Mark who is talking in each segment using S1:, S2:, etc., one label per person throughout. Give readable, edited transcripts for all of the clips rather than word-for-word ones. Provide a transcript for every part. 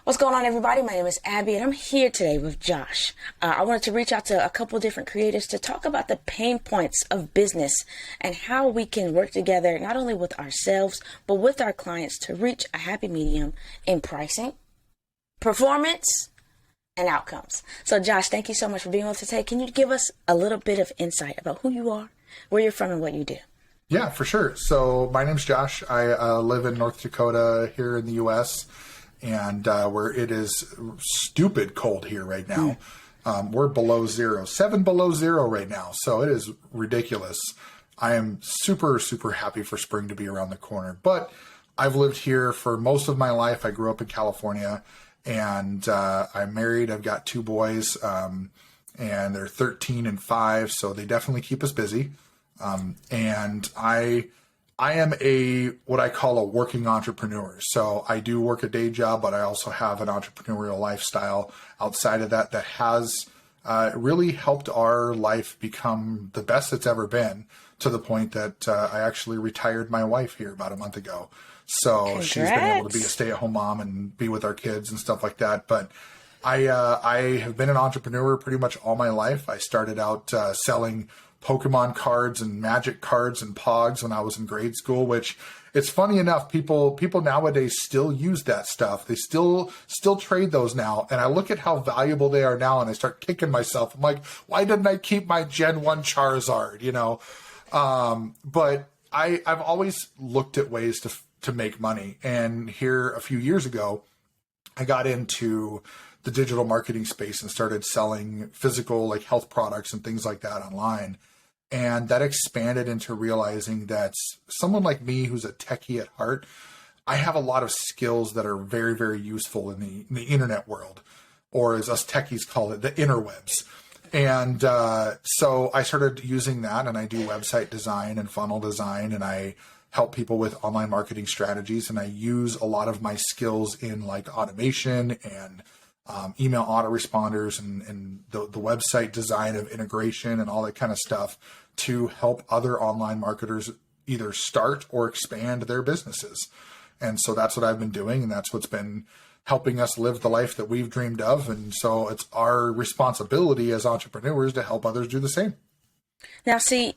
S1: What's going on, everybody? My name is Abby, and I'm here today with Josh. I wanted to reach out to a couple different creators to talk about the pain points of business and how we can work together, not only with ourselves, but with our clients to reach a happy medium in pricing, performance, and outcomes. So, Josh, thank you so much for being with us today. Can you give us a little bit of insight about who you are, where you're from, and what you do?
S2: Yeah, for sure. So my name's Josh. I live in North Dakota here in the U.S., and where it is stupid cold here right now. We're below zero, 7 below zero right now. So it is ridiculous. I am super, super happy for spring to be around the corner. But I've lived here for most of my life. I grew up in California, and I'm married. I've got 2 boys, and they're 13 and 5, so they definitely keep us busy. And I am what I call a working entrepreneur. So I do work a day job, but I also have an entrepreneurial lifestyle outside of that has really helped our life become the best it's ever been, to the point that I actually retired my wife here about a month ago. So
S1: Congrats.
S2: She's been able to be a stay-at-home mom and be with our kids and stuff like that. But I have been an entrepreneur pretty much all my life. I started out selling Pokemon cards and Magic cards and Pogs when I was in grade school, which it's funny enough, people nowadays still use that stuff. They still trade those now. And I look at how valuable they are now, and I start kicking myself. I'm like, why didn't I keep my Gen 1 Charizard, But I've always looked at ways to make money. And here a few years ago, I got into the digital marketing space and started selling physical, like health products and things like that online. And that expanded into realizing that someone like me, who's a techie at heart, I have a lot of skills that are very, very useful in the internet world, or as us techies call it, the interwebs. And so I started using that, and I do website design and funnel design, and I help people with online marketing strategies. And I use a lot of my skills in like automation and email autoresponders and the website design of integration and all that kind of stuff to help other online marketers either start or expand their businesses. And so that's what I've been doing, and that's what's been helping us live the life that we've dreamed of. And so it's our responsibility as entrepreneurs to help others do the same.
S1: Now, see,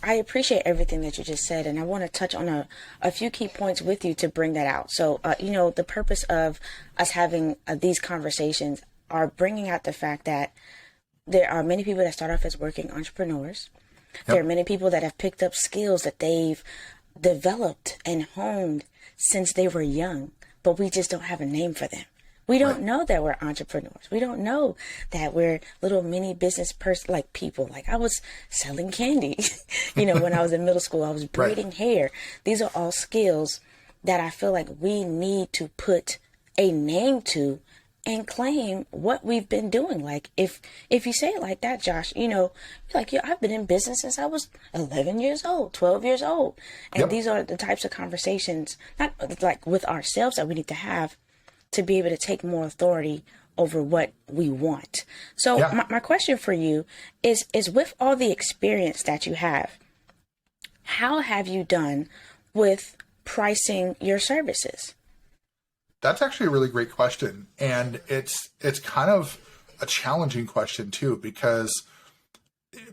S1: I appreciate everything that you just said, and I want to touch on a few key points with you to bring that out. So, the purpose of us having these conversations are bringing out the fact that there are many people that start off as working entrepreneurs. Yep. There are many people that have picked up skills that they've developed and honed since they were young, but we just don't have a name for them. We don't know that we're entrepreneurs. We don't know that we're little mini business like people. Like I was selling candy, when I was in middle school, I was braiding hair. These are all skills that I feel like we need to put a name to and claim what we've been doing. Like if you say it like that, Josh, you're like, I've been in business since I was 11 years old, 12 years old. And These are the types of conversations, not like with ourselves, that we need to have to be able to take more authority over what we want. So my question for you is with all the experience that you have, how have you done with pricing your services?
S2: That's actually a really great question. And it's kind of a challenging question too, because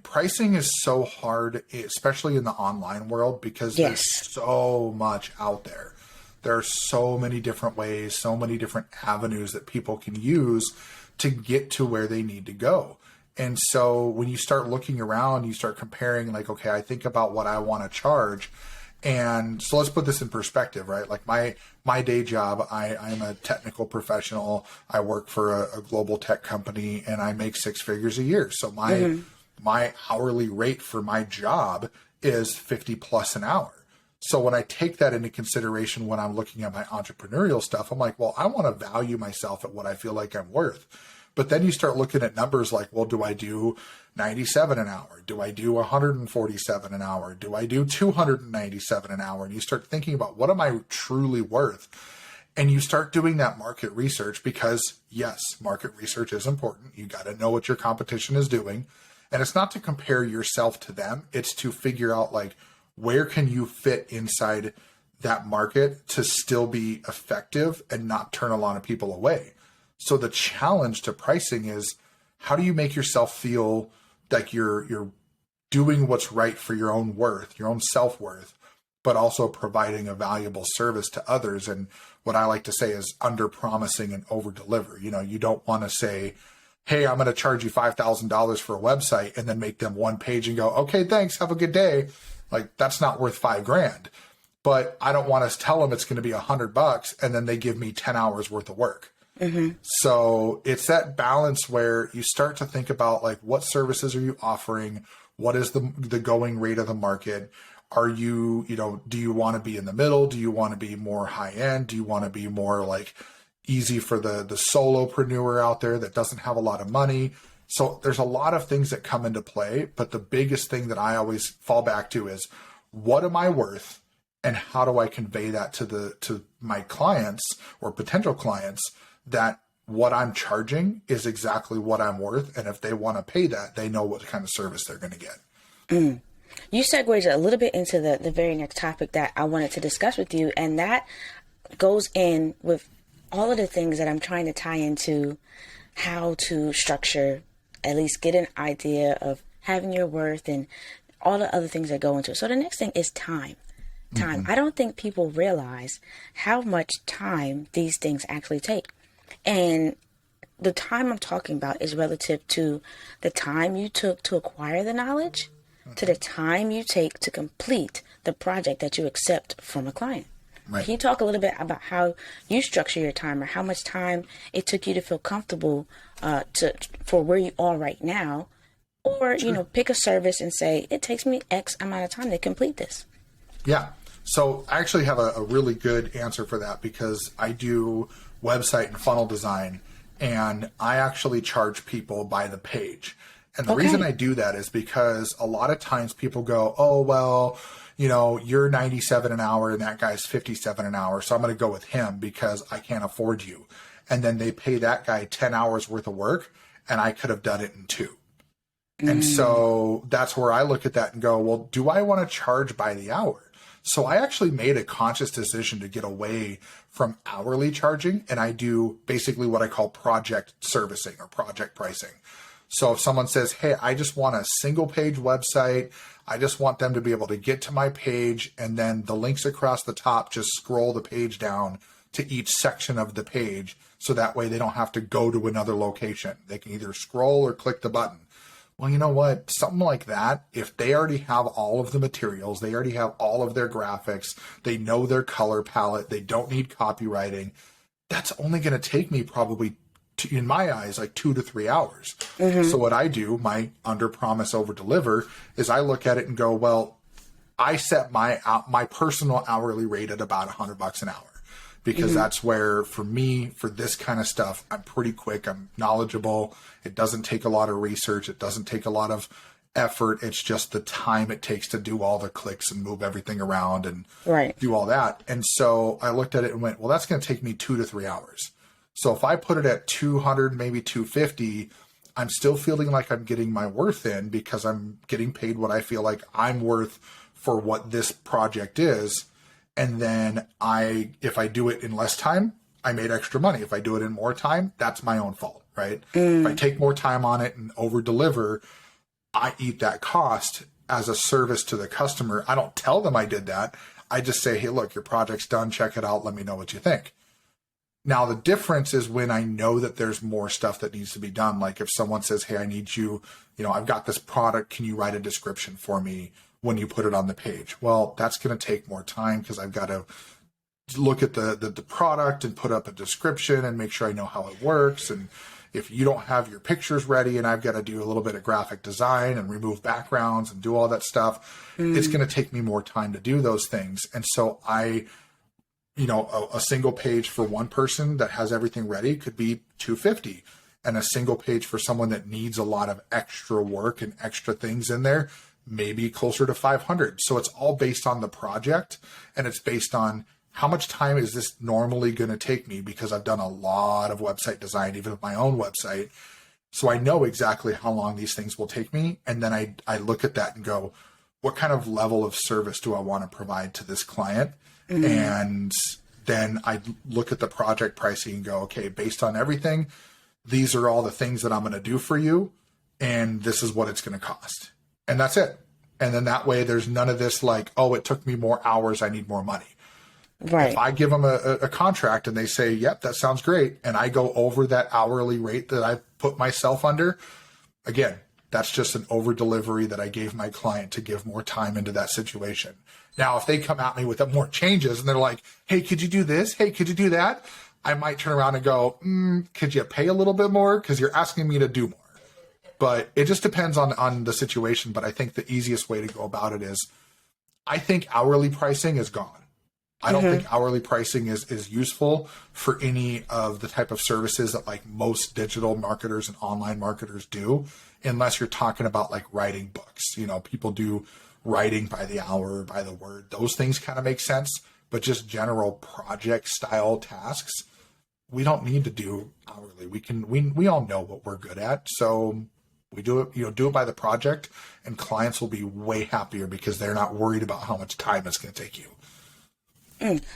S2: pricing is so hard, especially in the online world, because there's so much out there. There are so many different ways, so many different avenues that people can use to get to where they need to go. And so when you start looking around, you start comparing, like, okay, I think about what I want to charge. And so let's put this in perspective, right? Like my day job, I'm a technical professional. I work for a global tech company, and I make 6 figures a year. So my hourly rate for my job is 50 plus an hour. So when I take that into consideration when I'm looking at my entrepreneurial stuff, I'm like, well, I want to value myself at what I feel like I'm worth. But then you start looking at numbers like, well, do I do 97 an hour? Do I do 147 an hour? Do I do 297 an hour? And you start thinking about, what am I truly worth? And you start doing that market research, because yes, market research is important. You got to know what your competition is doing. And it's not to compare yourself to them. It's to figure out, like, where can you fit inside that market to still be effective and not turn a lot of people away. So the challenge to pricing is, how do you make yourself feel like you're doing what's right for your own worth, your own self-worth, but also providing a valuable service to others? And what I like to say is under promising and over deliver. You know, you don't want to say, hey, I'm going to charge you $5,000 for a website and then make them one page and go, okay, thanks, have a good day. Like, that's not worth $5,000. But I don't want to tell them it's going to be $100 and then they give me 10 hours worth of work. So it's that balance where you start to think about, like, what services are you offering? What is the going rate of the market? Are you, do you want to be in the middle? Do you want to be more high end? Do you want to be more like easy for the solopreneur out there that doesn't have a lot of money? So there's a lot of things that come into play, but the biggest thing that I always fall back to is, what am I worth? And how do I convey that to my clients or potential clients, that what I'm charging is exactly what I'm worth. And if they want to pay that, they know what kind of service they're going to get.
S1: You segued a little bit into the very next topic that I wanted to discuss with you. And that goes in with all of the things that I'm trying to tie into how to structure, at least get an idea of having your worth and all the other things that go into it. So the next thing is time. I don't think people realize how much time these things actually take. And the time I'm talking about is relative to the time you took to acquire the knowledge to the time you take to complete the project that you accept from a client. Right. Can you talk a little bit about how you structure your time, or how much time it took you to feel comfortable for where you are right now? Or, pick a service and say, it takes me X amount of time to complete this.
S2: Yeah. So I actually have a really good answer for that, because I do website and funnel design, and I actually charge people by the page. And the reason I do that is because a lot of times people go, oh, well, you're 97 an hour and that guy's 57 an hour, so I'm going to go with him because I can't afford you. And then they pay that guy 10 hours worth of work, and I could have done it in 2. And so that's where I look at that and go, well, do I want to charge by the hour? So I actually made a conscious decision to get away from hourly charging, and I do basically what I call project servicing or project pricing. So if someone says, hey, I just want a single page website, I just want them to be able to get to my page, and then the links across the top just scroll the page down to each section of the page, so that way they don't have to go to another location. They can either scroll or click the button. Well, you know what? Something like that, if they already have all of the materials, they already have all of their graphics, they know their color palette, they don't need copywriting, that's only going to take me probably, in my eyes, like 2 to 3 hours. So what I do, my under promise, over deliver, is I look at it and go, well, I set my personal hourly rate at about $100 an hour. Because that's where, for me, for this kind of stuff, I'm pretty quick. I'm knowledgeable. It doesn't take a lot of research. It doesn't take a lot of effort. It's just the time it takes to do all the clicks and move everything around and do all that. And so I looked at it and went, well, that's going to take me 2 to 3 hours. So if I put it at 200, maybe 250, I'm still feeling like I'm getting my worth in, because I'm getting paid what I feel like I'm worth for what this project is. And then if I do it in less time, I made extra money. If I do it in more time, that's my own fault, right? If I take more time on it and over deliver, I eat that cost as a service to the customer. I don't tell them I did that. I just say, hey, look, your project's done. Check it out. Let me know what you think. Now, the difference is when I know that there's more stuff that needs to be done. Like if someone says, hey, I need you, I've got this product. Can you write a description for me when you put it on the page? Well, that's going to take more time, because I've got to look at the product and put up a description and make sure I know how it works. And if you don't have your pictures ready and I've got to do a little bit of graphic design and remove backgrounds and do all that stuff, it's going to take me more time to do those things. And so a single page for one person that has everything ready could be $250. And a single page for someone that needs a lot of extra work and extra things in there, maybe closer to $500. So it's all based on the project, and it's based on how much time is this normally going to take me, because I've done a lot of website design, even with my own website. So I know exactly how long these things will take me. And then I look at that and go, what kind of level of service do I want to provide to this client? And then I look at the project pricing and go, okay, based on everything, these are all the things that I'm going to do for you. And this is what it's going to cost. And that's it. And then that way there's none of this like, oh, it took me more hours, I need more money.
S1: Right.
S2: If I give them a contract and they say, yep, that sounds great, and I go over that hourly rate that I put myself under, again, that's just an over delivery that I gave my client to give more time into that situation. Now, if they come at me with more changes and they're like, hey, could you do this? Hey, could you do that? I might turn around and go, could you pay a little bit more? Because you're asking me to do more. But it just depends on the situation. But I think the easiest way to go about it is, I think hourly pricing is gone. I don't think hourly pricing is useful for any of the type of services that like most digital marketers and online marketers do, unless you're talking about like writing books. You know, people do writing by the hour, by the word. Those things kind of make sense. But just general project style tasks, we don't need to do hourly. We all know what we're good at. So we do it, do it by the project, and clients will be way happier because they're not worried about how much time it's going to take you.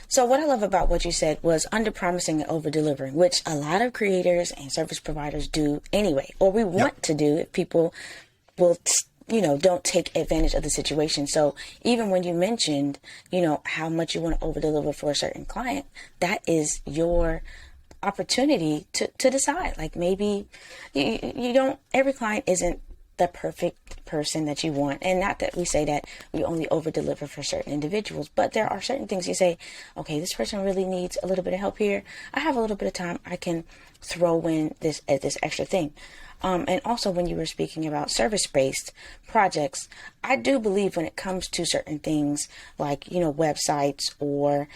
S1: So what I love about what you said was under promising and over delivering, which a lot of creators and service providers do anyway, or we want to do if people will, don't take advantage of the situation. So even when you mentioned, how much you want to over deliver for a certain client, that is your opportunity to decide. Like maybe you don't, every client isn't the perfect person that you want. And not that we say that we only over deliver for certain individuals, but there are certain things you say, okay, this person really needs a little bit of help here. I have a little bit of time. I can throw in this extra thing. And also when you were speaking about service-based projects, I do believe when it comes to certain things like, websites or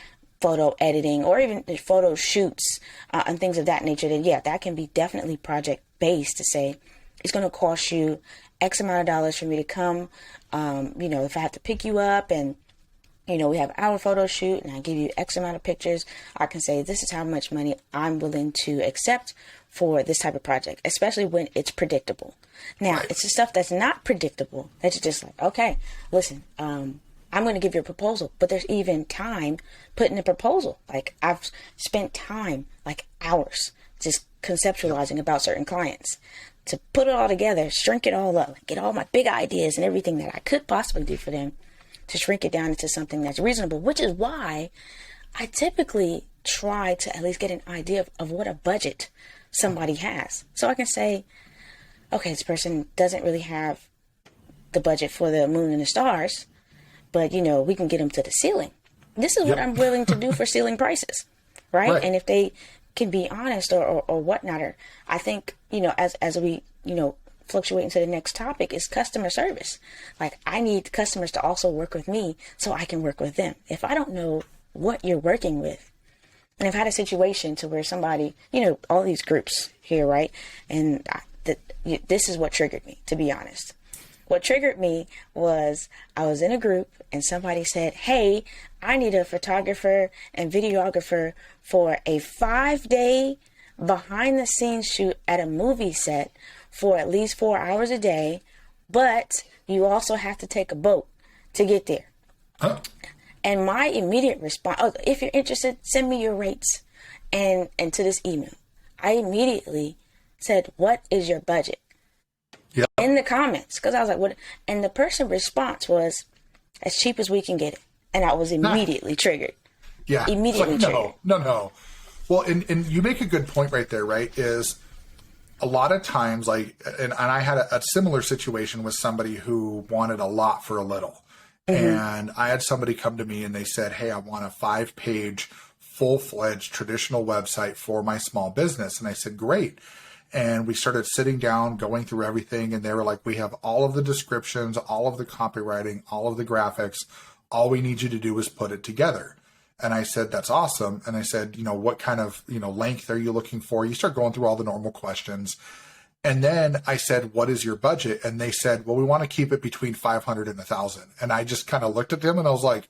S1: photo editing or even photo shoots and things of that nature, then yeah, that can be definitely project-based to say, it's going to cost you X amount of dollars for me to come. If I have to pick you up and, we have our photo shoot and I give you X amount of pictures, I can say this is how much money I'm willing to accept for this type of project, especially when it's predictable. Now, it's the stuff that's not predictable that you're just like, okay, listen, I'm going to give you a proposal, but there's even time put in the proposal. Like I've spent time, like hours, just conceptualizing about certain clients, to put it all together, shrink it all up, get all my big ideas and everything that I could possibly do for them, to shrink it down into something that's reasonable, which is why I typically try to at least get an idea of what a budget somebody has. So I can say, okay, this person doesn't really have the budget for the moon and the stars, but, we can get them to the ceiling. This is what I'm willing to do for ceiling prices, right? And if they can be honest or whatnot, or I think, as we, fluctuate into the next topic is customer service. Like I need customers to also work with me so I can work with them. If I don't know what you're working with, and I've had a situation to where somebody, all these groups here, right? And this is what triggered me, to be honest. What triggered me was I was in a group and somebody said, hey, I need a photographer and videographer for a 5-day behind the scenes shoot at a movie set for at least 4 hours a day, but you also have to take a boat to get there. Huh? And my immediate response, if you're interested, send me your rates and to this email. I immediately said, what is your budget? Yep. In the comments, because I was like, what? And the person's response was, as cheap as we can get it. And I was immediately triggered.
S2: Yeah.
S1: Immediately triggered.
S2: No. Well, and you make a good point right there, right? Is a lot of times, like, and I had a similar situation with somebody who wanted a lot for a little. And I had somebody come to me and they said, hey, I want a 5-page, full-fledged traditional website for my small business. And I said, great. And we started sitting down, going through everything. And they were like, we have all of the descriptions, all of the copywriting, all of the graphics. All we need you to do is put it together. And I said, that's awesome. And I said, what kind of, length are you looking for? You start going through all the normal questions. And then I said, what is your budget? And they said, well, we want to keep it between 500 and 1,000. And I just kind of looked at them and I was like,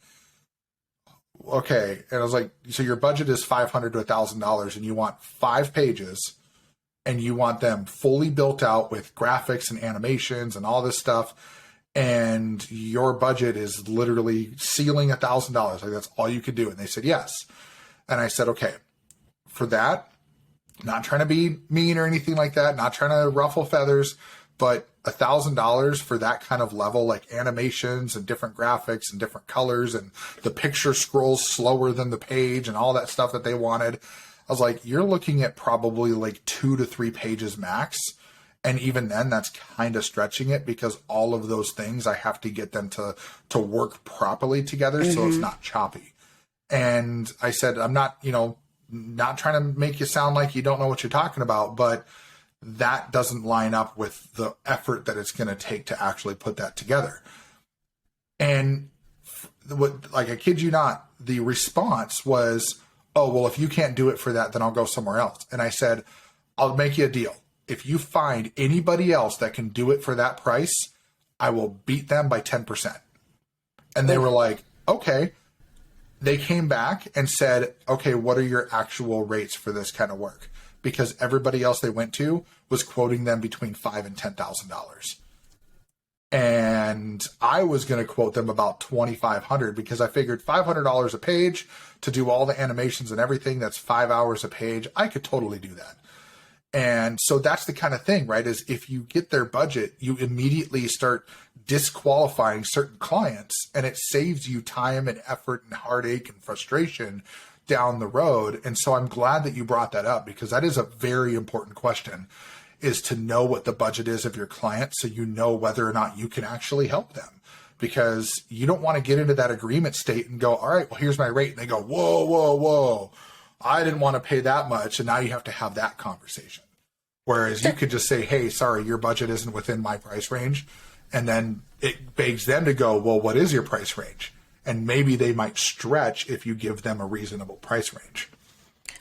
S2: okay. And I was like, so your budget is $500 to $1,000 and you want 5 pages and you want them fully built out with graphics and animations and all this stuff. and your budget is literally ceiling $1,000. Like, that's all you could do. And they said, yes. And I said, okay, for that, not trying to be mean or anything like that, not trying to ruffle feathers, but $1,000 for that kind of level, like animations and different graphics and different colors, and the picture scrolls slower than the page and all that stuff that they wanted. I was like, you're looking at probably like 2 to 3 pages max. And even then, that's kind of stretching it, because all of those things, I have to get them to work properly together, so it's not choppy. And I said, I'm not, not trying to make you sound like you don't know what you're talking about, but that doesn't line up with the effort that it's going to take to actually put that together. And like, I kid you not, the response was, oh, well, if you can't do it for that, then I'll go somewhere else. And I said, I'll make you a deal. If you find anybody else that can do it for that price, I will beat them by 10%. And they were like, okay. They came back and said, okay, what are your actual rates for this kind of work? Because everybody else they went to was quoting them between $5,000 and $10,000. And I was going to quote them about $2,500, because I figured $500 a page to do all the animations and everything. That's 5 hours a page. I could totally do that. And so that's the kind of thing, right? Is if you get their budget, you immediately start disqualifying certain clients, and it saves you time and effort and heartache and frustration down the road. And so I'm glad that you brought that up, because that is a very important question, is to know what the budget is of your client, so you know whether or not you can actually help them. Because you don't want to get into that agreement state and go, all right, well, here's my rate. And they go, whoa, whoa, whoa, I didn't want to pay that much. And now you have to have that conversation. Whereas you could just say, hey, sorry, your budget isn't within my price range. And then it begs them to go, well, what is your price range? And maybe they might stretch if you give them a reasonable price range.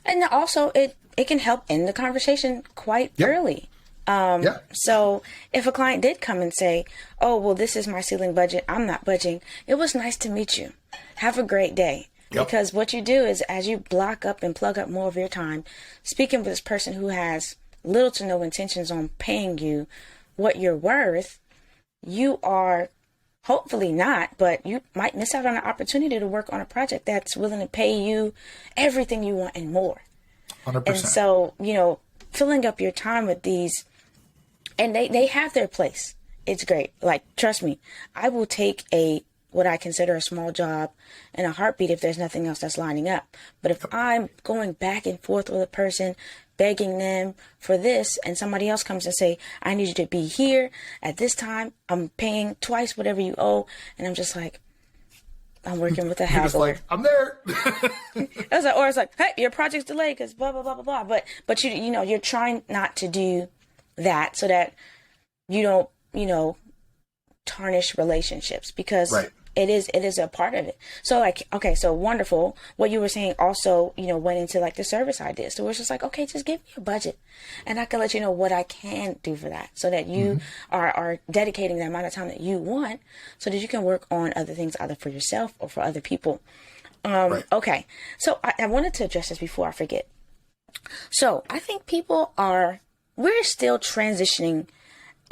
S1: And also, it can help end the conversation quite early. So if a client did come and say, oh, well, this is my ceiling budget, I'm not budging, it was nice to meet you. Have a great day. Because what you do is, as you block up and plug up more of your time, speaking with this person who has little to no intentions on paying you what you're worth, you are hopefully not, but you might miss out on an opportunity to work on a project that's willing to pay you everything you want and more.
S2: 100%.
S1: And so, filling up your time with these, and they have their place. It's great. Like, trust me, I will take what I consider a small job in a heartbeat if there's nothing else that's lining up. But if I'm going back and forth with a person, begging them for this, and somebody else comes and say, I need you to be here at this time, I'm paying twice whatever you owe, and I'm just like, I'm working with a house.
S2: Like, I'm there.
S1: It's like, hey, your project's delayed because blah blah blah blah blah. But you're trying not to do that so that you don't tarnish relationships, because it is a part of it. So like, okay, so wonderful. What you were saying also, went into like the service ideas. So it's just like, okay, just give me a budget and I can let you know what I can do for that, so that you are dedicating the amount of time that you want, so that you can work on other things, either for yourself or for other people. Okay. So I wanted to address this before I forget. So I think we're still transitioning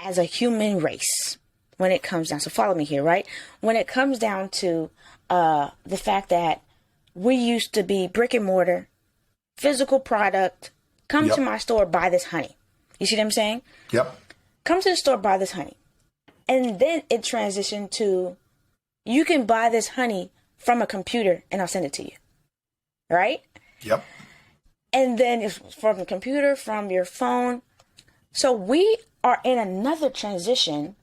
S1: as a human race when it comes down. So follow me here, right? When it comes down to the fact that we used to be brick and mortar, physical product, come to my store, buy this honey. You see what I'm saying?
S2: Yep.
S1: Come to the store, buy this honey. And then it transitioned to, you can buy this honey from a computer and I'll send it to you. Right?
S2: Yep.
S1: And then it's from the computer, from your phone. So we are in another transition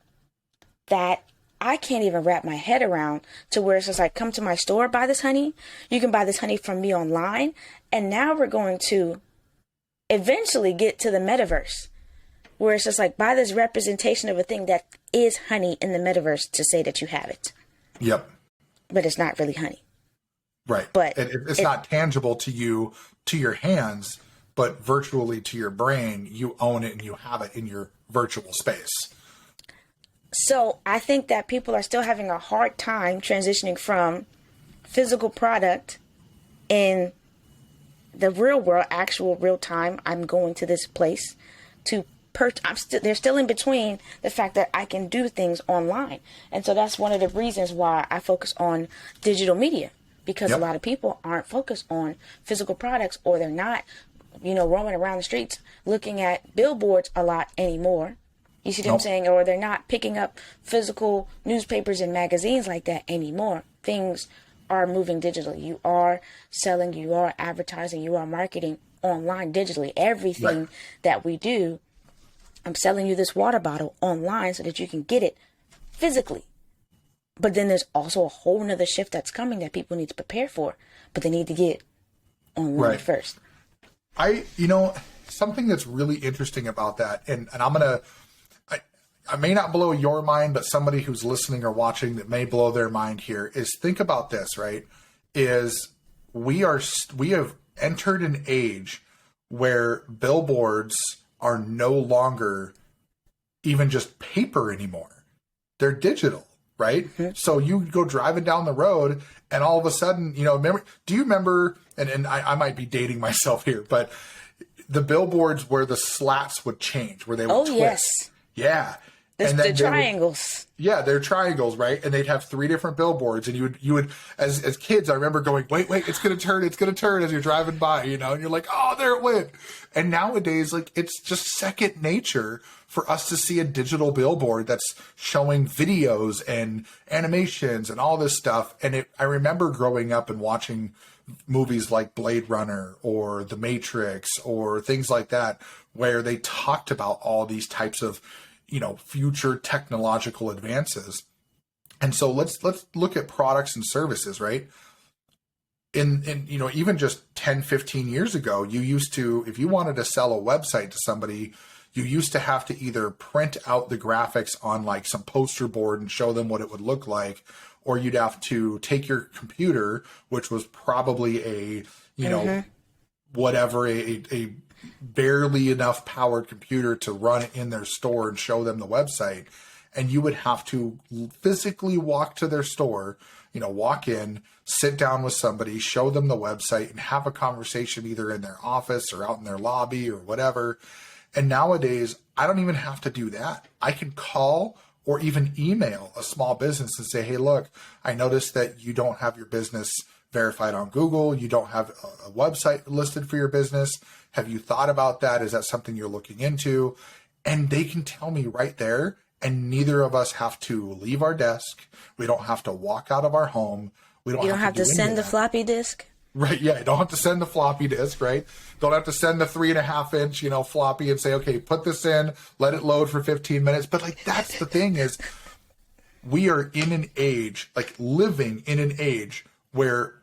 S1: that I can't even wrap my head around, to where it's just like, come to my store, buy this honey. You can buy this honey from me online. And now we're going to eventually get to the metaverse, where it's just like, buy this representation of a thing that is honey in the metaverse to say that you have it.
S2: Yep.
S1: But it's not really honey.
S2: Right.
S1: But
S2: it's not tangible to you, to your hands, but virtually to your brain. You own it and you have it in your virtual space.
S1: So I think that people are still having a hard time transitioning from physical product in the real world, actual real time, I'm going to this place, to they're still in between the fact that I can do things online. And so that's one of the reasons why I focus on digital media, because a lot of people aren't focused on physical products, or they're not, roaming around the streets looking at billboards a lot anymore. You see what I'm saying? Or they're not picking up physical newspapers and magazines like that anymore. Things are moving digitally. You are selling, you are advertising, you are marketing online digitally. Everything that we do, I'm selling you this water bottle online so that you can get it physically. But then there's also a whole nother shift that's coming that people need to prepare for, but they need to get online first.
S2: Something that's really interesting about that, and I may not blow your mind, but somebody who's listening or watching that may blow their mind here is, think about this, right? Is we have entered an age where billboards are no longer even just paper anymore. They're digital, right? Mm-hmm. So you go driving down the road and all of a sudden, do you remember, and I might be dating myself here, but the billboards where the slats would change, where they would twist.
S1: Yes.
S2: Yeah.
S1: The triangles.
S2: They're triangles, right? And they'd have 3 different billboards, and you would as kids, I remember going, wait, it's gonna turn as you're driving by, and you're like, oh, there it went. And nowadays, like, it's just second nature for us to see a digital billboard that's showing videos and animations and all this stuff. And I remember growing up and watching movies like Blade Runner or The Matrix or things like that, where they talked about all these types of future technological advances. And so let's look at products and services, right? In even just 10, 15 years ago, you used to, if you wanted to sell a website to somebody, you used to have to either print out the graphics on like some poster board and show them what it would look like, or you'd have to take your computer, which was probably a barely enough powered computer to run it in their store and show them the website. And you would have to physically walk to their store, walk in, sit down with somebody, show them the website, and have a conversation either in their office or out in their lobby or whatever. And nowadays, I don't even have to do that. I can call or even email a small business and say, hey, look, I noticed that you don't have your business verified on Google. You don't have a website listed for your business. Have you thought about that? Is that something you're looking into? And they can tell me right there, and neither of us have to leave our desk. We don't have to walk out of our home. You don't have to
S1: send the floppy disk.
S2: Right. Yeah. You don't have to send the floppy disk, right? Don't have to send the 3.5 inch, floppy and say, okay, put this in, let it load for 15 minutes. But like, that's the thing is, we are in an age, like living in an age where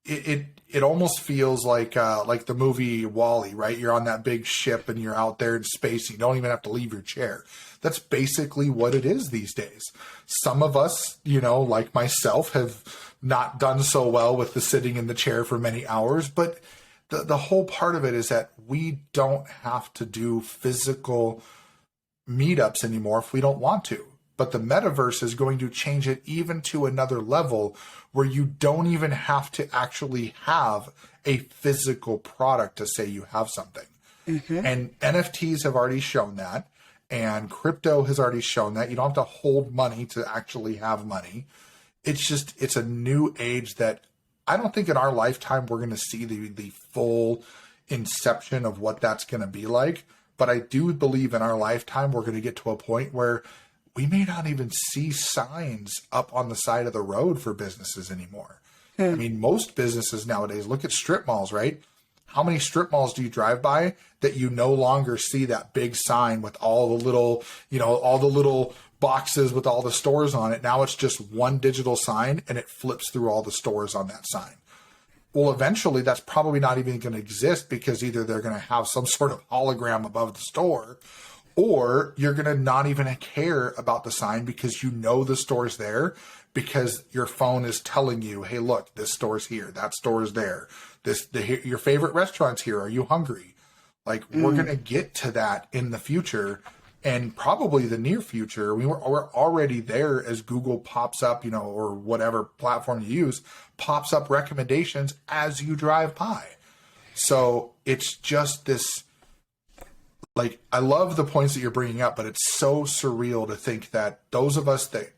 S2: it almost feels like the movie WALL-E, right? You're on that big ship and you're out there in space. You don't even have to leave your chair. That's basically what it is these days. Some of us, like myself, have not done so well with the sitting in the chair for many hours, but the whole part of it is that we don't have to do physical meetups anymore if we don't want to. But the metaverse is going to change it even to another level where you don't even have to actually have a physical product to say you have something. Mm-hmm. And NFTs have already shown that. And crypto has already shown that. You don't have to hold money to actually have money. It's a new age that I don't think in our lifetime we're going to see the full inception of what that's going to be like. But I do believe in our lifetime we're going to get to a point where we may not even see signs up on the side of the road for businesses anymore. I mean, most businesses nowadays, look at strip malls, right? How many strip malls do you drive by that you no longer see that big sign with all the little boxes with all the stores on it? Now it's just one digital sign and it flips through all the stores on that sign. Well, eventually that's probably not even going to exist, because either they're going to have some sort of hologram above the store, or you're going to not even care about the sign because the store's there, because your phone is telling you, hey, look, this store's here, that store is there. Your favorite restaurant's here. Are you hungry? Like, we're going to get to that in the future, and probably the near future. We're already there as Google pops up, or whatever platform you use, pops up recommendations as you drive by. So it's just this like, I love the points that you're bringing up, but it's so surreal to think that those of us that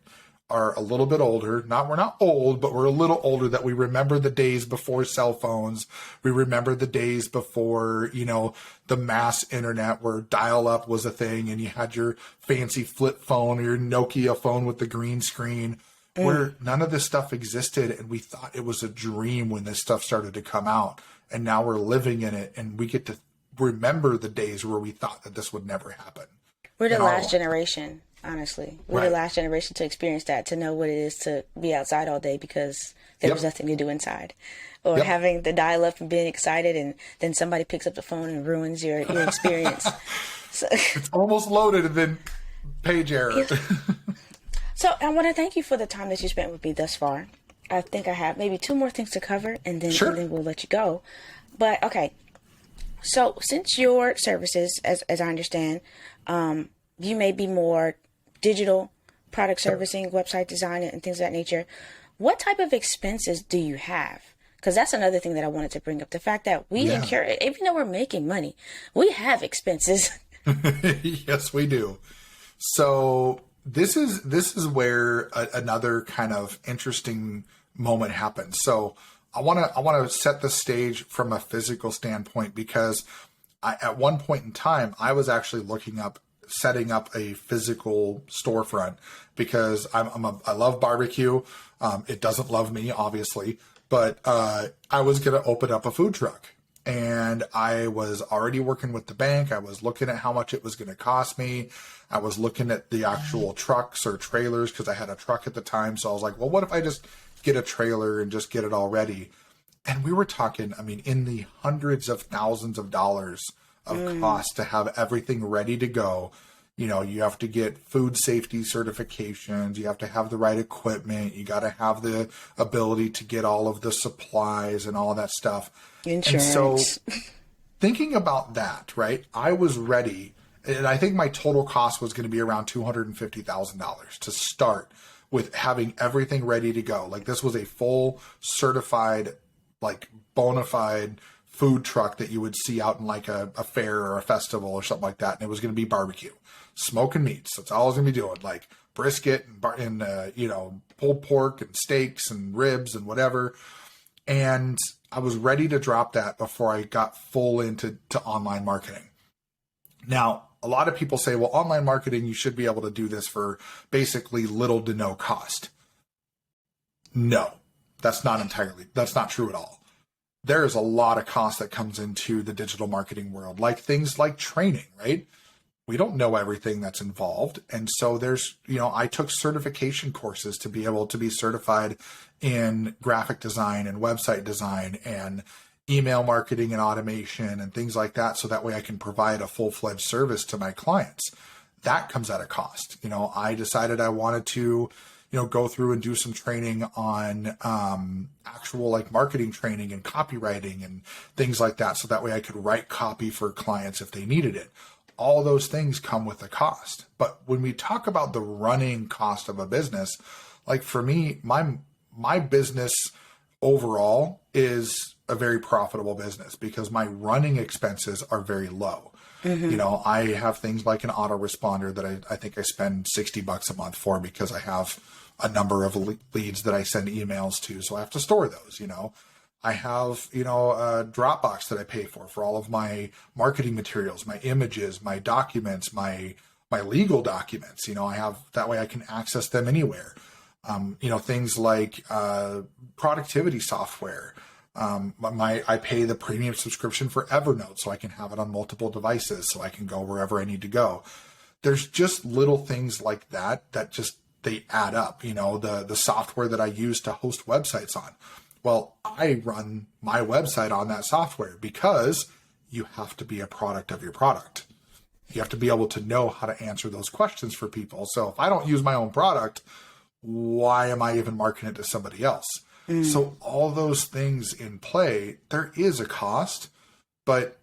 S2: are a little bit older, we're not old, but we're a little older, that we remember the days before cell phones. We remember the days before, the mass internet where dial up was a thing and you had your fancy flip phone or your Nokia phone with the green screen, where none of this stuff existed. And we thought it was a dream when this stuff started to come out. And now we're living in it, and we get to remember the days where we thought that this would never happen.
S1: We're the last generation, honestly. We're the last generation to experience that, to know what it is to be outside all day because there was nothing to do inside. Or having the dial up and being excited, and then somebody picks up the phone and ruins your experience. So,
S2: it's almost loaded and then page error.
S1: So I want to thank you for the time that you spent with me thus far. I think I have maybe 2 more things to cover, and then we'll let you go. But okay, so since your services, as I understand, you may be more digital product servicing, website design, and things of that nature. What type of expenses do you have? Because that's another thing that I wanted to bring up. The fact that we incur, even though we're making money, we have expenses.
S2: Yes, we do. So this is where another kind of interesting moment happens. So I want to set the stage from a physical standpoint, because at one point in time, I was actually setting up a physical storefront, because I love barbecue. It doesn't love me, obviously, but I was going to open up a food truck. And I was already working with the bank. I was looking at how much it was going to cost me. I was looking at the actual trucks or trailers, because I had a truck at the time. So I was like, well, what if I just get a trailer and just get it all ready? And we were talking, in the hundreds of thousands of dollars of cost to have everything ready to go. You have to get food safety certifications. You have to have the right equipment. You got to have the ability to get all of the supplies and all that stuff.
S1: Insurance.
S2: And so thinking about that, right, I was ready. And I think my total cost was going to be around $250,000 to start with having everything ready to go. Like, this was a full certified, like, bona fide food truck that you would see out in like a fair or a festival or something like that. And it was going to be barbecue, smoking meats. That's all I was going to be doing, like brisket and pulled pork and steaks and ribs and whatever. And I was ready to drop that before I got full into online marketing. Now, a lot of people say, well, online marketing, you should be able to do this for basically little to no cost. No, that's not true at all. There is a lot of cost that comes into the digital marketing world, like things like training, right? We don't know everything that's involved. And so I took certification courses to be able to be certified in graphic design and website design and email marketing and automation and things like that. So that way I can provide a full-fledged service to my clients. That comes at a cost. I decided I wanted to go through and do some training on actual like marketing training and copywriting and things like that. So that way I could write copy for clients if they needed it. All those things come with a cost. But when we talk about the running cost of a business, like for me, my business overall is a very profitable business because my running expenses are very low. Mm-hmm. I have things like an autoresponder that I think I spend $60 a month for, because I have a number of leads that I send emails to. So I have to store those, I have, a Dropbox that I pay for all of my marketing materials, my images, my documents, my legal documents. I have, that way I can access them anywhere. Things like productivity software. I pay the premium subscription for Evernote so I can have it on multiple devices so I can go wherever I need to go. There's just little things like that just, they add up. The software that I use to host websites on. Well, I run my website on that software because you have to be a product of your product. You have to be able to know how to answer those questions for people. So if I don't use my own product, why am I even marketing it to somebody else? So all those things in play, there is a cost, but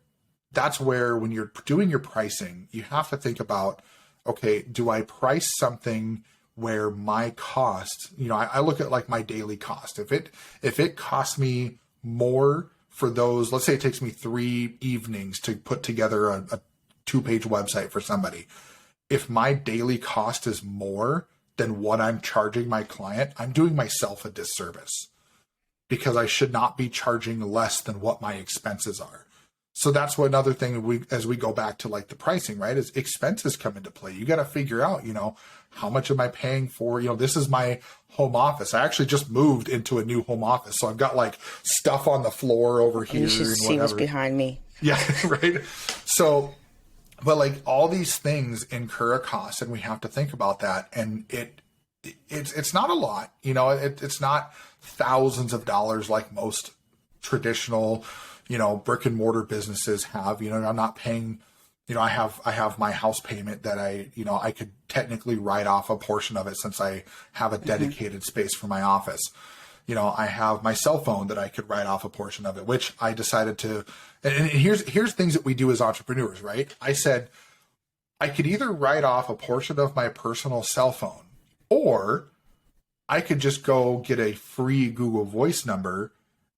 S2: that's where when you're doing your pricing, you have to think about, okay, do I price something where my cost, I look at like my daily cost. If it costs me more for those, let's say it takes me 3 evenings to put together a 2-page website for somebody. If my daily cost is more than what I'm charging my client, I'm doing myself a disservice, because I should not be charging less than what my expenses are. So that's what another thing as we go back to like the pricing, right, is expenses come into play. You got to figure out, how much am I paying for, this is my home office. I actually just moved into a new home office. So I've got like stuff on the floor over here.
S1: You should see what's behind me.
S2: Yeah. Right. So, but like all these things incur a cost, and we have to think about that. And it's not a lot, it's not thousands of dollars like most traditional, brick and mortar businesses have. I'm not paying, I have my house payment that I could technically write off a portion of it, since I have a dedicated space for my office. I have my cell phone that I could write off a portion of it, which I decided to, and here's things that we do as entrepreneurs, right? I said, I could either write off a portion of my personal cell phone, or I could just go get a free Google Voice number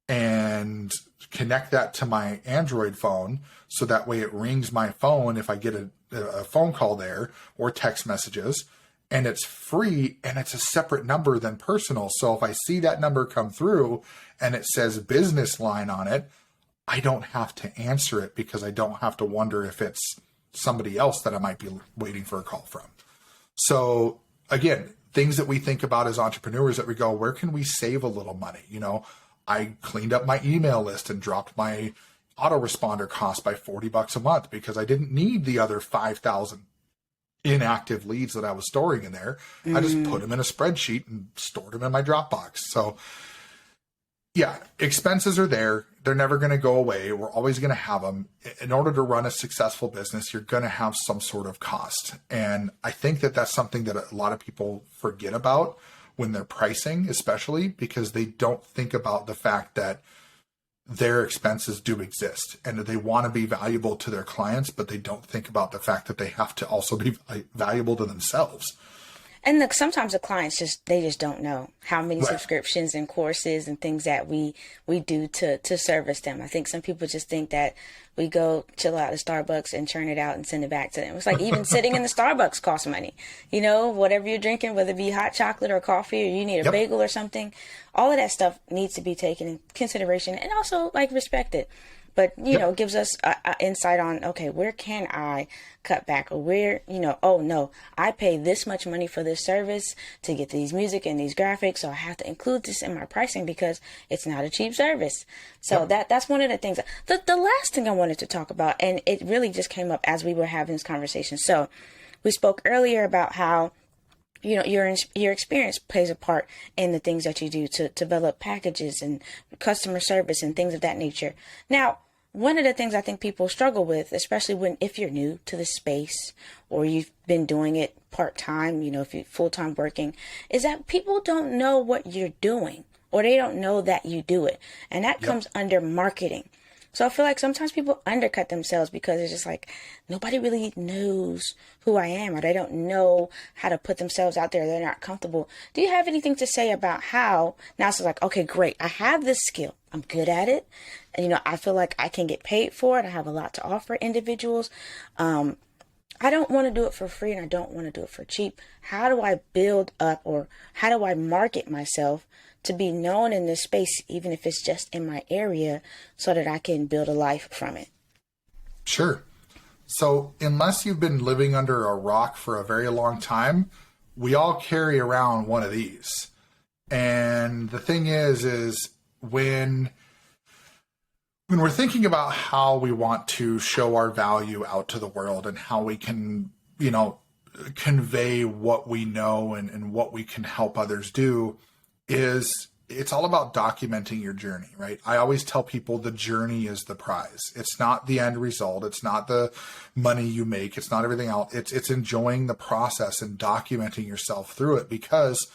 S2: and connect that to my Android phone, so that way it rings my phone if I get a phone call there, or text messages, and it's free, and it's a separate number than personal. So if I see that number come through and it says business line on it, I don't have to answer it, because I don't have to wonder if it's somebody else that I might be waiting for a call from. So again, things that we think about as entrepreneurs, that we go, where can we save a little money? I cleaned up my email list and dropped my autoresponder cost by $40 a month, because I didn't need the other 5,000 inactive leads that I was storing in there. I just put them in a spreadsheet and stored them in my Dropbox. So yeah, expenses are there. They're never going to go away. We're always going to have them. In order to run a successful business, you're going to have some sort of cost. And I think that that's something that a lot of people forget about when they're pricing, especially because they don't think about the fact that their expenses do exist, and that they want to be valuable to their clients, but they don't think about the fact that they have to also be valuable to themselves.
S1: And look, sometimes the clients they just don't know how many subscriptions and courses and things that we do to service them. I think some people just think that we go chill out at Starbucks and churn it out and send it back to them. It's like even sitting in the Starbucks costs money. Whatever you're drinking, whether it be hot chocolate or coffee, or you need a bagel or something, all of that stuff needs to be taken in consideration, and also like respected. But, gives us a insight on, okay, where can I cut back, or where, oh no, I pay this much money for this service to get these music and these graphics. So I have to include this in my pricing, because it's not a cheap service. So that's one of the things. The last thing I wanted to talk about, and it really just came up as we were having this conversation. So we spoke earlier about how, your experience plays a part in the things that you do to develop packages and customer service and things of that nature. Now, one of the things I think people struggle with, especially if you're new to the space, or you've been doing it part-time, if you're full-time working, is that people don't know what you're doing, or they don't know that you do it. And that comes under marketing. So I feel like sometimes people undercut themselves, because it's just like, nobody really knows who I am, or they don't know how to put themselves out there. They're not comfortable. Do you have anything to say about how now it's like, okay, great, I have this skill, I'm good at it, and I feel like I can get paid for it, I have a lot to offer individuals. I don't want to do it for free, and I don't want to do it for cheap. How do I build up, or how do I market myself to be known in this space, even if it's just in my area, so that I can build a life from it?
S2: Sure. So unless you've been living under a rock for a very long time, we all carry around one of these. And the thing is when we're thinking about how we want to show our value out to the world, and how we can, convey what we know and what we can help others do, it's all about documenting your journey, right? I always tell people the journey is the prize. It's not the end result. It's not the money you make. It's not everything else. It's enjoying the process and documenting yourself through it, because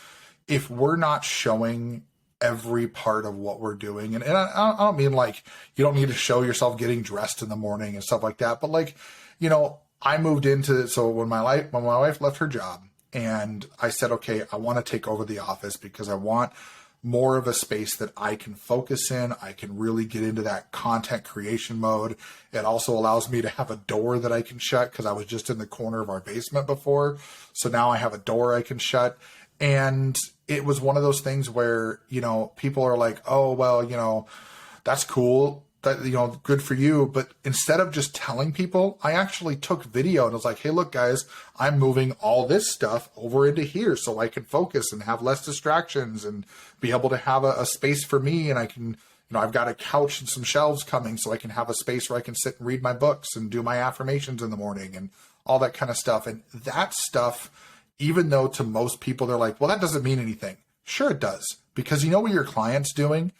S2: if we're not showing every part of what we're doing, and I don't mean like you don't need to show yourself getting dressed in the morning and stuff like that, but like, I moved into, so when my wife left her job, and I said, okay, I want to take over the office, because I want more of a space that I can focus in. I can really get into that content creation mode. It also allows me to have a door that I can shut because I was just in the corner of our basement before. So now I have a door I can shut. And it was one of those things where, you know, people are like, oh, well, you know, that's cool. That, you know, good for you. But instead of just telling people, I actually took video and was like, hey, look, guys, I'm moving all this stuff over into here so I can focus and have less distractions and be able to have a space for me. And I can, you know, I've got a couch and some shelves coming so I can have a space where I can sit and read my books and do my affirmations in the morning and all that kind of stuff. And that stuff, even though to most people, they're like, well, that doesn't mean anything. Sure, it does. Because you know what your client's doing?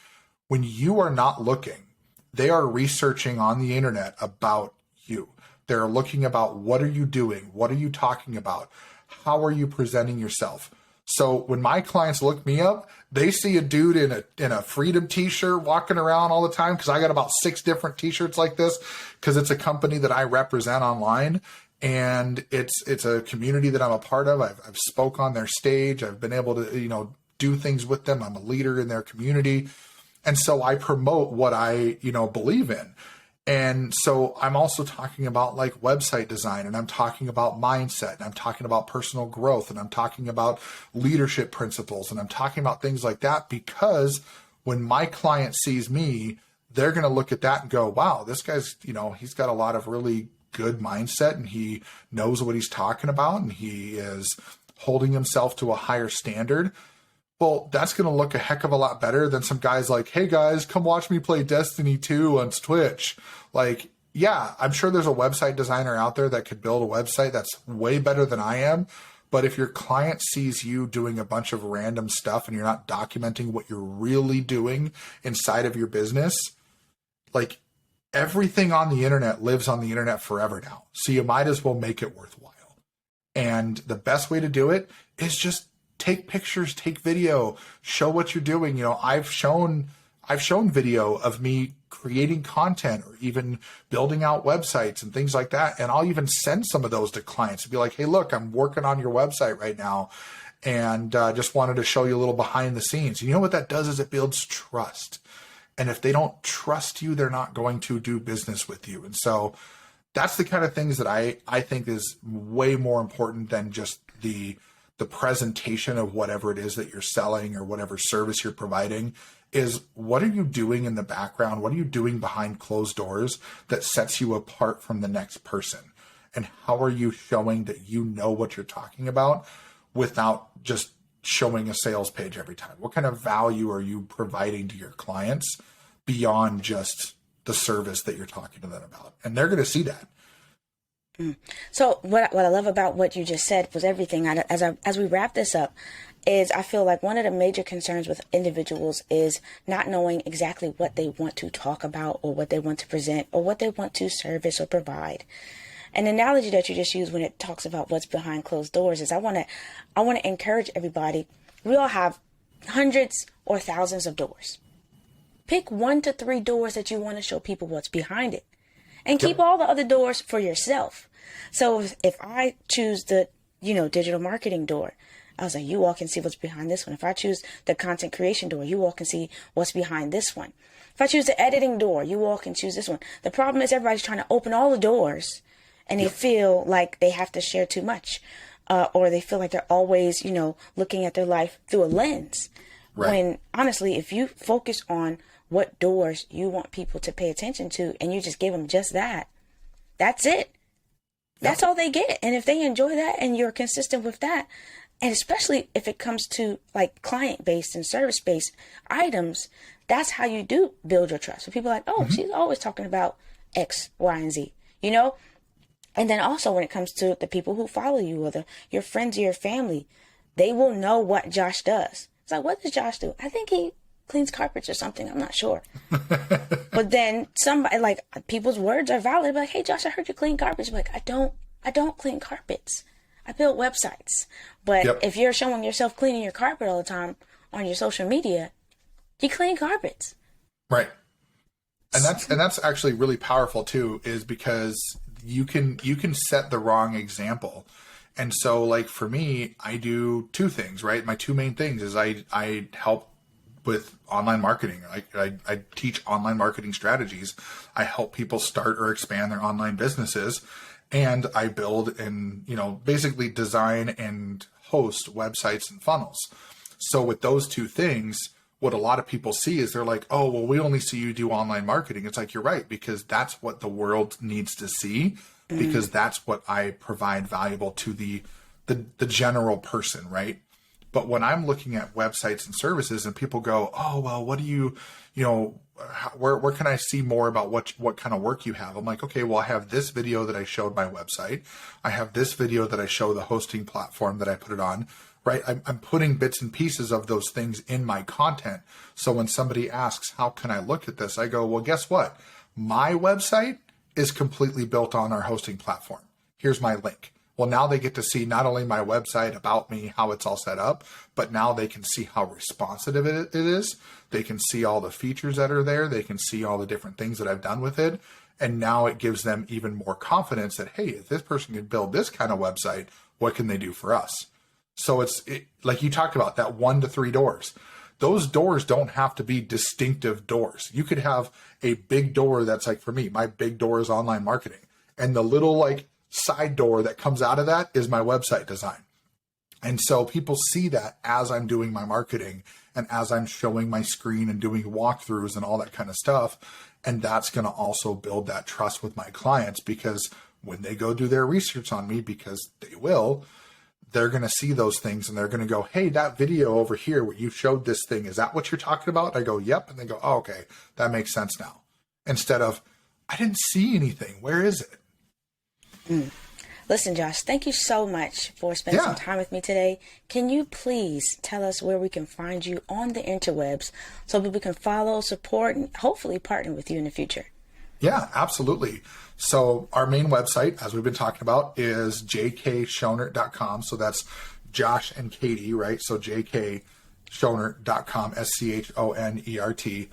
S2: When you are not looking, they are researching on the internet about you. They're looking about what are you doing? What are you talking about? How are you presenting yourself? So when my clients look me up, they see a dude in a Freedom t-shirt walking around all the time because I got about 6 different t-shirts like this because it's a company that I represent online. And it's a community that I'm a part of. I've spoke on their stage. I've been able to, you know, do things with them. I'm a leader in their community. And so I promote what I, you know, believe in. And so I'm also talking about like website design, and I'm talking about mindset, and I'm talking about personal growth, and I'm talking about leadership principles, and I'm talking about things like that, because when my client sees me, they're going to look at that and go, wow, this guy's, you know, he's got a lot of really good mindset and he knows what he's talking about and he is holding himself to a higher standard. Well, that's going to look a heck of a lot better than some guys like, hey guys, come watch me play Destiny 2 on Twitch. Like, yeah, I'm sure there's a website designer out there that could build a website that's way better than I am. But if your client sees you doing a bunch of random stuff and you're not documenting what you're really doing inside of your business, like everything on the internet lives on the internet forever now. So you might as well make it worthwhile. And the best way to do it is just take pictures, take video, show what you're doing. You know, I've shown video of me creating content or even building out websites and things like that. And I'll even send some of those to clients and be like, hey, look, I'm working on your website right now. And just wanted to show you a little behind the scenes. You know what that does is it builds trust. And if they don't trust you, they're not going to do business with you. And so that's the kind of things that I think is way more important than just the presentation of whatever it is that you're selling or whatever service you're providing. Is what are you doing in the background? What are you doing behind closed doors that sets you apart from the next person? And how are you showing that you know what you're talking about without just showing a sales page every time? What kind of value are you providing to your clients beyond just the service that you're talking to them about? And they're going to see that.
S1: So what I love about what you just said was everything. As we wrap this up, is I feel like one of the major concerns with individuals is not knowing exactly what they want to talk about or what they want to present or what they want to service or provide. An analogy that you just used when it talks about what's behind closed doors is I want to encourage everybody. We all have hundreds or thousands of doors. Pick 1 to 3 doors that you want to show people what's behind it, and keep all the other doors for yourself. So if I choose the, digital marketing door, I was like, you all can see what's behind this one. If I choose the content creation door, you all can see what's behind this one. If I choose the editing door, you all can choose this one. The problem is everybody's trying to open all the doors and they feel like they have to share too much, or they feel like they're always, looking at their life through a lens. Right. When honestly, if you focus on what doors you want people to pay attention to and you just give them just that, that's it. That's all they get. And if they enjoy that and you're consistent with that, and especially if it comes to like client-based and service-based items, that's how you do build your trust. So people are like, oh, she's always talking about X, Y, and Z, And then also when it comes to the people who follow you or your friends or your family, they will know what Josh does. It's like, what does Josh do? I think he cleans carpets or something. I'm not sure. But then somebody, like, people's words are valid. Like, hey, Josh, I heard you clean carpets. You're like, I don't clean carpets. I build websites. But if you're showing yourself cleaning your carpet all the time on your social media, you clean carpets. Right.
S2: And that's actually really powerful too, is because you can set the wrong example. And so like for me, I do 2 things, right? My 2 main things is I help with online marketing. I teach online marketing strategies. I help people start or expand their online businesses, and I build and, basically design and host websites and funnels. So with those two things, what a lot of people see is they're like, oh, well, we only see you do online marketing. It's like, you're right, because that's what the world needs to see, because that's what I provide valuable to the general person, right? But when I'm looking at websites and services and people go, oh, well, what do you where can I see more about what kind of work you have? I'm like, okay, well, I have this video that I showed my website. I have this video that I show the hosting platform that I put it on, right? I'm putting bits and pieces of those things in my content. So when somebody asks, how can I look at this? I go, well, guess what? My website is completely built on our hosting platform. Here's my link. Well, now they get to see not only my website, about me, how it's all set up, but now they can see how responsive it is. They can see all the features that are there. They can see all the different things that I've done with it. And now it gives them even more confidence that, hey, if this person can build this kind of website, what can they do for us? So it's like you talked about, that 1 to 3 doors. Those doors don't have to be distinctive doors. You could have a big door that's like, for me, my big door is online marketing. And the little side door that comes out of that is my website design. And so people see that as I'm doing my marketing and as I'm showing my screen and doing walkthroughs and all that kind of stuff. And that's going to also build that trust with my clients, because when they go do their research on me, because they will, they're going to see those things and they're going to go, hey, that video over here where you showed this thing, is that what you're talking about? I go, yep. And they go, oh, okay, that makes sense now. Instead of, I didn't see anything. Where is it?
S1: Listen, Josh, thank you so much for spending some time with me today. Can you please tell us where we can find you on the interwebs so that we can follow, support, and hopefully partner with you in the future?
S2: Yeah, absolutely. So our main website, as we've been talking about, is jkschonert.com. So that's Josh and Katie, right? So jkschonert.com, SCHONERT.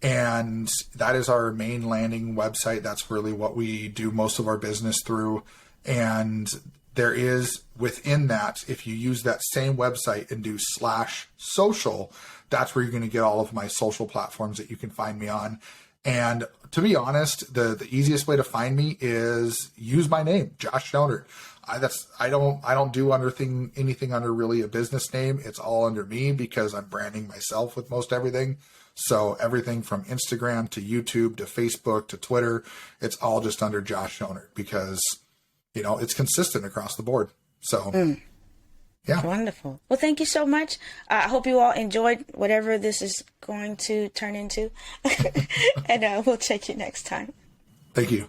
S2: And that is our main landing website. That's really what we do most of our business through. And there is within that, if you use that same website and do /social, that's where you're going to get all of my social platforms that you can find me on. And to be honest, the easiest way to find me is use my name, Josh Schonert. I don't do anything under really a business name. It's all under me because I'm branding myself with most everything. So everything from Instagram to YouTube to Facebook to Twitter, it's all just under Josh Schonert because, it's consistent across the board. So, yeah.
S1: Wonderful. Well, thank you so much. I hope you all enjoyed whatever this is going to turn into. And we'll check you next time.
S2: Thank you.